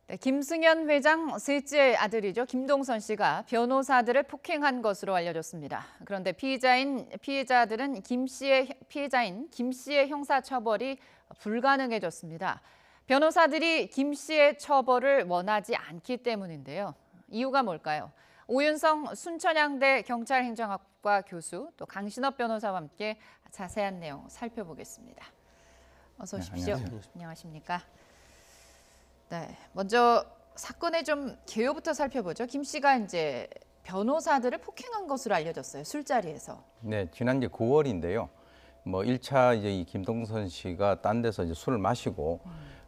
네, 김승현 회장 셋째 아들이죠. 김동선 씨가 변호사들을 폭행한 것으로 알려졌습니다. 그런데 피해자들은 피해자인 김 씨의 형사처벌이 불가능해졌습니다. 변호사들이 김 씨의 처벌을 원하지 않기 때문인데요. 이유가 뭘까요? 오윤성 순천향대 경찰행정학과 교수 또 강신업 변호사와 함께 자세한 내용 살펴보겠습니다. 어서 오십시오. 네, 안녕하십니까? 네, 먼저 사건의 좀 개요부터 살펴보죠. 김 씨가 이제 변호사들을 폭행한 것으로 알려졌어요. 술자리에서. 네, 지난 이제 9월인데요. 뭐 1차 이제 이 김동선 씨가 딴 데서 이제 술을 마시고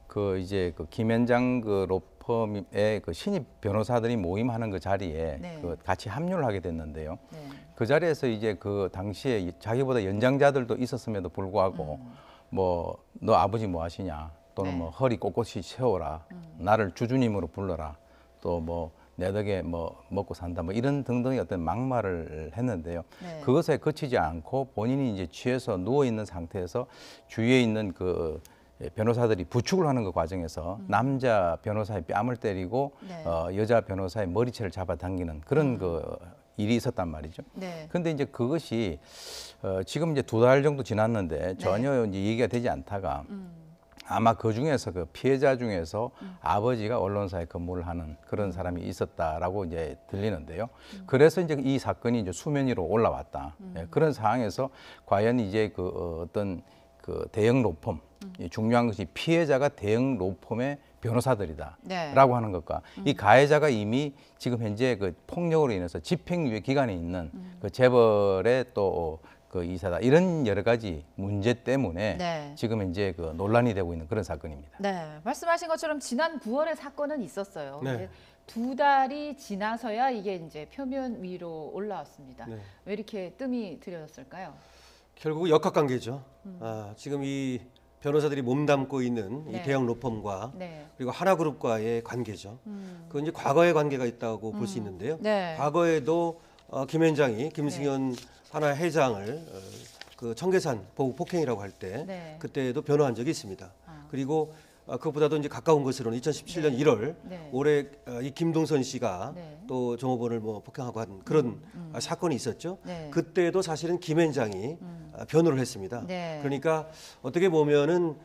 그 김현장 그 로펌의 그 신입 변호사들이 모임하는 그 자리에 네. 그 같이 합류를 하게 됐는데요. 네. 그 자리에서 이제 그 당시에 자기보다 연장자들도 있었음에도 불구하고 뭐 너 아버지 뭐 하시냐 또는 네. 뭐 허리 꼿꼿이 세워라 나를 주주님으로 불러라 또 뭐 내 덕에 뭐 먹고 산다 뭐 이런 등등의 어떤 막말을 했는데요. 네. 그것에 그치지 않고 본인이 이제 취해서 누워 있는 상태에서 주위에 있는 그 변호사들이 부축을 하는 그 과정에서 남자 변호사의 뺨을 때리고 네. 여자 변호사의 머리채를 잡아당기는 그런 그 일이 있었단 말이죠. 네. 그런데 이제 그것이 지금 이제 2달 정도 지났는데 전혀 이제 얘기가 되지 않다가 아마 그 중에서 그 피해자 중에서 아버지가 언론사에 근무를 하는 그런 사람이 있었다라고 이제 들리는데요. 그래서 이제 이 사건이 이제 수면 위로 올라왔다. 예, 그런 상황에서 과연 이제 그 어떤 그 대형 로펌, 이 중요한 것이 피해자가 대형 로펌의 변호사들이다라고 네. 하는 것과 이 가해자가 이미 지금 현재 그 폭력으로 인해서 집행유예 기간에 있는 그 재벌의 또 그 이사다 이런 여러 가지 문제 때문에 네. 지금 이제 그 논란이 되고 있는 그런 사건입니다. 네, 말씀하신 것처럼 지난 9월에 사건은 있었어요. 네. 근데 2달이 지나서야 이게 이제 표면 위로 올라왔습니다. 네. 왜 이렇게 뜸이 들여졌을까요? 결국 역학관계죠. 지금 이 변호사들이 몸담고 있는 네. 이 대형 로펌과 네. 그리고 하나그룹과의 관계죠. 그건 이제 과거의 관계가 있다고 볼 수 있는데요. 네. 과거에도 김 회장이 김승현 하나 회장을 그 청계산 보복 폭행이라고 할 때 네. 그때도 변호한 적이 있습니다. 그리고 그것보다도 이제 가까운 것으로는 2017년 1월 네. 올해 이 김동선 씨가 네. 또 종업원을 뭐 폭행하고 한 그런 사건이 있었죠. 네. 그때도 사실은 김 회장이 변호를 했습니다. 네. 그러니까 어떻게 보면은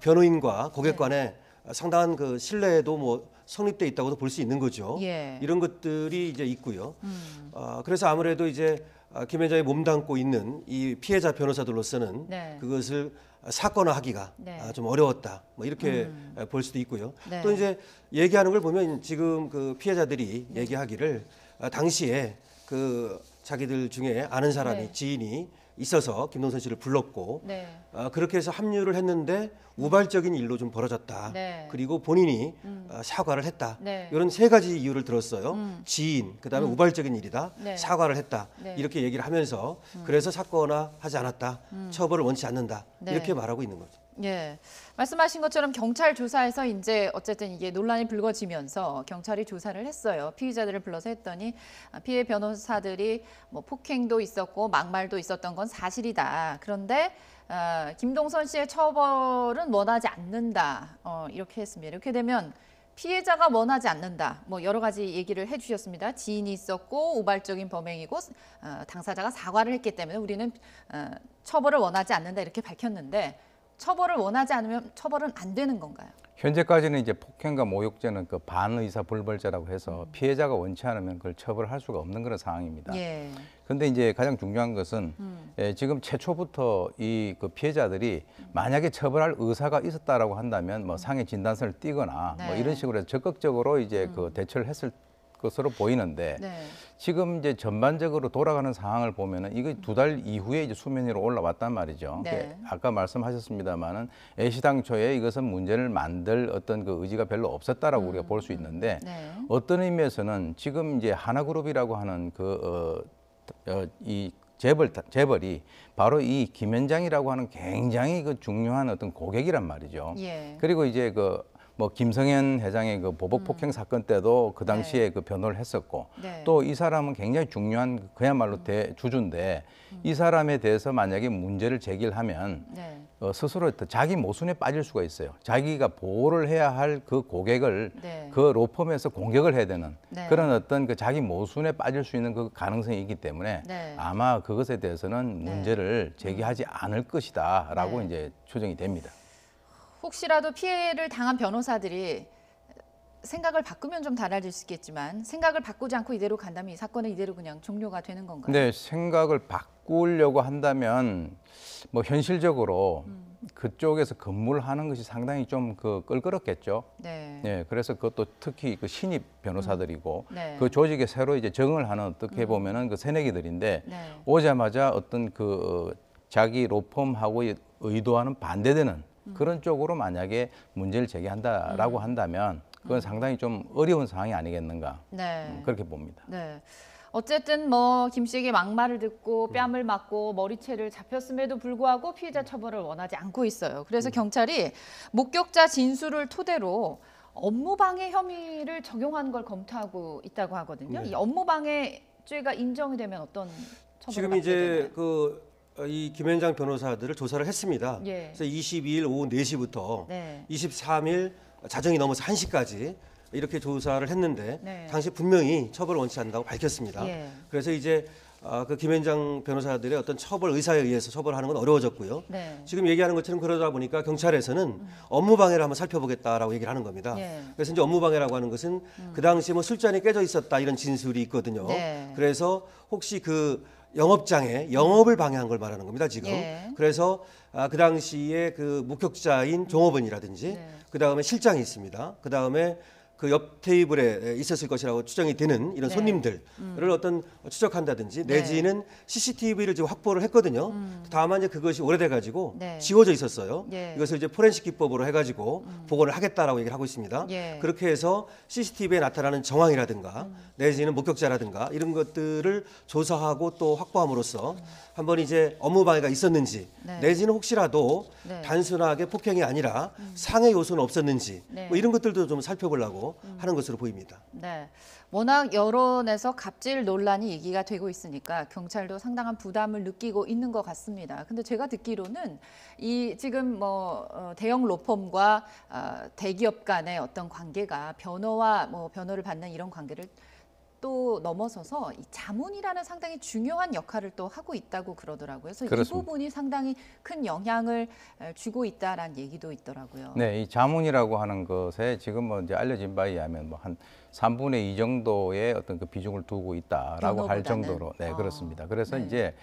변호인과 고객 간에 상당한 그 신뢰도 뭐 성립돼 있다고도 볼 수 있는 거죠. 예. 이런 것들이 이제 있고요. 그래서 아무래도 이제 김 회장이 몸담고 있는 이 피해자 변호사들로서는 네. 그것을 사건화하기가 네. 좀 어려웠다. 뭐 이렇게 볼 수도 있고요. 네. 또 이제 얘기하는 걸 보면 지금 그 피해자들이 얘기하기를 당시에 그 자기들 중에 아는 사람이 네. 지인이 있어서 김동선 씨를 불렀고 네. 그렇게 해서 합류를 했는데 우발적인 일로 좀 벌어졌다. 네. 그리고 본인이 사과를 했다. 네. 이런 3가지 이유를 들었어요. 지인, 그다음에 우발적인 일이다. 네. 사과를 했다. 네. 이렇게 얘기를 하면서 그래서 사건화하지 않았다. 처벌을 원치 않는다. 네. 이렇게 말하고 있는 거죠. 예, 말씀하신 것처럼 경찰 조사에서 이제 어쨌든 이게 논란이 불거지면서 경찰이 조사를 했어요. 피의자들을 불러서 했더니 피해 변호사들이 뭐 폭행도 있었고 막말도 있었던 건 사실이다. 그런데 김동선 씨의 처벌은 원하지 않는다. 이렇게 했습니다. 이렇게 되면 피해자가 원하지 않는다. 뭐 여러 가지 얘기를 해주셨습니다. 지인이 있었고 우발적인 범행이고 당사자가 사과를 했기 때문에 우리는 처벌을 원하지 않는다 이렇게 밝혔는데. 처벌을 원하지 않으면 처벌은 안 되는 건가요? 현재까지는 이제 폭행과 모욕죄는 그 반의사 불벌죄라고 해서 피해자가 원치 않으면 그걸 처벌할 수가 없는 그런 상황입니다. 예. 그런데 이제 가장 중요한 것은 지금 최초부터 이 그 피해자들이 만약에 처벌할 의사가 있었다라고 한다면 뭐 상해 진단서를 띄거나 뭐 네. 이런 식으로 해서 적극적으로 이제 그 대처를 했을 것으로 보이는데 네. 지금 이제 전반적으로 돌아가는 상황을 보면은 이거 2달 이후에 이제 수면 위로 올라왔단 말이죠. 네. 아까 말씀하셨습니다마는 애시당초에 이것은 문제를 만들 어떤 그 의지가 별로 없었다라고 우리가 볼 수 있는데 네. 어떤 의미에서는 지금 이제 하나그룹이라고 하는 이 재벌이 바로 이 김현장이라고 하는 굉장히 그 중요한 어떤 고객이란 말이죠. 예. 그리고 이제 그 뭐 김성현 회장의 그 보복 폭행 사건 때도 그 당시에 그 변호를 했었고 네. 또 이 사람은 굉장히 중요한 그야말로 대주주인데 이 사람에 대해서 만약에 문제를 제기를 하면 네. 스스로 자기 모순에 빠질 수가 있어요. 자기가 보호를 해야 할 그 고객을 네. 그 로펌에서 공격을 해야 되는 네. 그런 어떤 그 자기 모순에 빠질 수 있는 그 가능성이 있기 때문에 네. 아마 그것에 대해서는 문제를 제기하지 않을 것이다라고 네. 이제 추정이 됩니다. 혹시라도 피해를 당한 변호사들이 생각을 바꾸면 좀 달라질 수 있겠지만 생각을 바꾸지 않고 이대로 간다면 이 사건은 이대로 그냥 종료가 되는 건가요? 근데 생각을 바꾸려고 한다면 뭐 현실적으로 그쪽에서 근무를 하는 것이 상당히 좀 그 껄끄럽겠죠. 네. 네, 그래서 그것도 특히 그 신입 변호사들이고 네. 그 조직에 새로 이제 적응을 하는 어떻게 보면은 그 새내기들인데 네. 오자마자 어떤 그 자기 로펌하고 의도와는 반대되는 그런 쪽으로 만약에 문제를 제기한다라고 한다면 그건 상당히 좀 어려운 상황이 아니겠는가 네. 그렇게 봅니다. 네. 어쨌든 뭐 김 씨에게 막말을 듣고 뺨을 맞고 머리채를 잡혔음에도 불구하고 피해자 처벌을 원하지 않고 있어요. 그래서 경찰이 목격자 진술을 토대로 업무방해 혐의를 적용하는 걸 검토하고 있다고 하거든요. 네. 이 업무방해죄가 인정이 되면 어떤 처벌을 지금 받게 이제 되나요? 이 김현장 변호사들을 조사를 했습니다. 예. 그래서 22일 오후 4시부터 네. 23일 자정이 넘어서 1시까지 이렇게 조사를 했는데 네. 당시 분명히 처벌을 원치 않는다고 밝혔습니다. 예. 그래서 이제 그 김현장 변호사들의 어떤 처벌 의사에 의해서 처벌하는 건 어려워졌고요. 네. 지금 얘기하는 것처럼 그러다 보니까 경찰에서는 업무방해를 한번 살펴보겠다라고 얘기를 하는 겁니다. 예. 그래서 이제 업무방해라고 하는 것은 그 당시에 뭐 술잔이 깨져 있었다 이런 진술이 있거든요. 네. 그래서 혹시 그 영업장에 영업을 방해한 걸 말하는 겁니다. 지금. 예. 그래서 그 당시에 그 목격자인 종업원이라든지 네. 그 다음에 실장이 있습니다. 그 다음에 그 옆 테이블에 있었을 것이라고 추정이 되는 이런 네. 손님들을 어떤 추적한다든지 네. 내지는 CCTV를 지금 확보를 했거든요. 다만 이제 그것이 오래돼 가지고 네. 지워져 있었어요. 예. 이것을 이제 포렌식 기법으로 해가지고 복원을 하겠다라고 얘기를 하고 있습니다. 예. 그렇게 해서 CCTV에 나타나는 정황이라든가 내지는 목격자라든가 이런 것들을 조사하고 또 확보함으로써 한번 이제 업무방해가 있었는지 네. 내지는 혹시라도 네. 단순하게 폭행이 아니라 상해 요소는 없었는지 네. 뭐 이런 것들도 좀 살펴보려고 하는 것으로 보입니다. 네. 워낙 여론에서 갑질 논란이 얘기가 되고 있으니까 경찰도 상당한 부담을 느끼고 있는 것 같습니다. 근데 제가 듣기로는 이 지금 뭐 대형 로펌과 대기업 간의 어떤 관계가 변호와 뭐 변호를 받는 이런 관계를 또 넘어서서 이 자문이라는 상당히 중요한 역할을 또 하고 있다고 그러더라고요. 그래서 그렇습니다. 이 부분이 상당히 큰 영향을 주고 있다라는 얘기도 있더라고요. 네, 이 자문이라고 하는 것에 지금 뭐 이제 알려진 바에 의하면 뭐 한 3분의 2 정도의 어떤 그 비중을 두고 있다라고 할 변호보다는? 정도로 네, 아, 그렇습니다. 그래서 네. 이제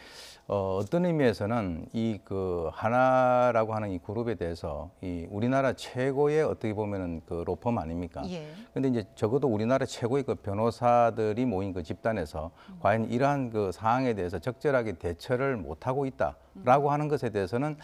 어떤 의미에서는 이 그 하나라고 하는 이 그룹에 대해서 이 우리나라 최고의 어떻게 보면은 그 로펌 아닙니까? 예. 근데 이제 적어도 우리나라 최고의 그 변호사들이 모인 그 집단에서 과연 이러한 그 사항에 대해서 적절하게 대처를 못하고 있다라고 하는 것에 대해서는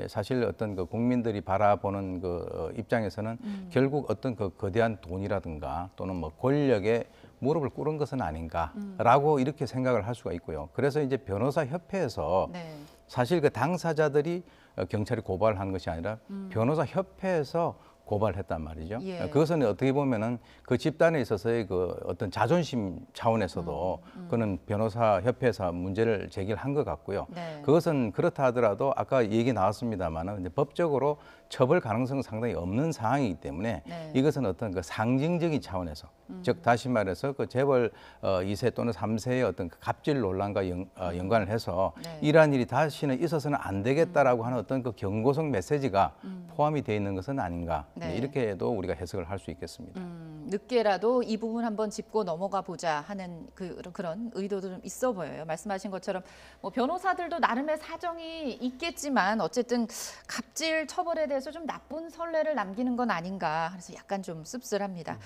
사실 어떤 그 국민들이 바라보는 그 입장에서는 결국 어떤 그 거대한 돈이라든가 또는 뭐 권력에 무릎을 꿇은 것은 아닌가라고 이렇게 생각을 할 수가 있고요. 그래서 이제 변호사 협회에서 네. 사실 그 당사자들이 경찰이 고발을 한 것이 아니라 변호사 협회에서 고발을 했단 말이죠. 예. 그것은 어떻게 보면은 그 집단에 있어서의 그 어떤 자존심 차원에서도 그는 변호사 협회에서 문제를 제기를 한 것 같고요. 네. 그것은 그렇다 하더라도 아까 얘기 나왔습니다만은 이제 법적으로 처벌 가능성은 상당히 없는 상황이기 때문에 네. 이것은 어떤 그 상징적인 차원에서 즉 다시 말해서 그 재벌 2세 또는 3세의 어떤 그 갑질 논란과 연관을 해서 네. 이러한 일이 다시는 있어서는 안 되겠다라고 하는 어떤 그 경고성 메시지가 포함이 되어 있는 것은 아닌가 네. 이렇게도 우리가 해석을 할 수 있겠습니다. 늦게라도 이 부분 한번 짚고 넘어가 보자 하는 그런 의도도 좀 있어 보여요. 말씀하신 것처럼 뭐 변호사들도 나름의 사정이 있겠지만 어쨌든 갑질 처벌에 대해서 좀 나쁜 선례를 남기는 건 아닌가. 그래서 약간 좀 씁쓸합니다.